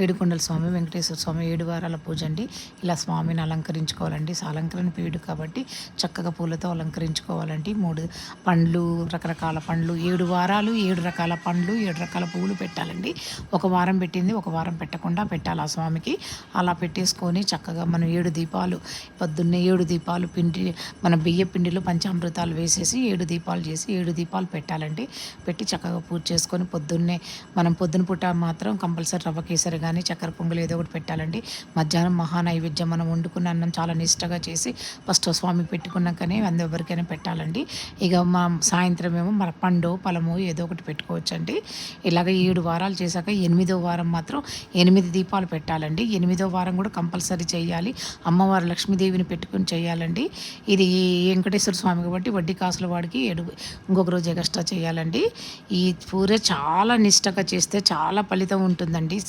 ఏడుకొండల స్వామి, వెంకటేశ్వర స్వామి 7 వారాల పూజ అండి. ఇలా స్వామిని అలంకరించుకోవాలండి. అలంకరణ ప్రియుడు కాబట్టి చక్కగా పూలతో అలంకరించుకోవాలండి. 3 పండ్లు, రకరకాల పండ్లు, 7 వారాలు 7 రకాల పండ్లు, 7 రకాల పువ్వులు పెట్టాలండి. ఒక వారం పెట్టింది ఒక వారం పెట్టకుండా పెట్టాలి ఆ స్వామికి. అలా పెట్టేసుకొని చక్కగా మనం 7 దీపాలు, పొద్దున్నే 7 దీపాలు పిండి, మన బియ్య పిండిలో పంచామృతాలు వేసేసి 7 దీపాలు చేసి 7 దీపాలు పెట్టాలండి. పెట్టి చక్కగా పూజ చేసుకొని పొద్దున్నే మనం పొద్దున పూట మాత్రం కంపల్సరీ రవ్వ కేసరి కానీ చక్కెర పొంగల్ ఏదో ఒకటి పెట్టాలండి. మధ్యాహ్నం మహానైవేద్యం మనం వండుకున్న అన్నం చాలా నిష్టగా చేసి ఫస్ట్ స్వామికి పెట్టుకున్నాకనే ఎవరికైనా పెట్టాలండి. ఇక మా సాయంత్రం ఏమో మన పండు పలము ఏదో ఒకటి పెట్టుకోవచ్చండి. ఇలాగ 7 వారాలు చేశాక 8వ వారం మాత్రం 8 దీపాలు పెట్టాలండి. 8వ వారం కూడా కంపల్సరీ చేయాలి. అమ్మవారు లక్ష్మీదేవిని పెట్టుకుని చేయాలండి. ఇది వెంకటేశ్వర స్వామి కాబట్టి వడ్డీ కాసుల వాడికి ఇంకొక రోజు ఎక్స్ట్రా చేయాలండి. ఈ పూజ చాలా నిష్టగా చేస్తే చాలా ఫలితం ఉంటుందండి.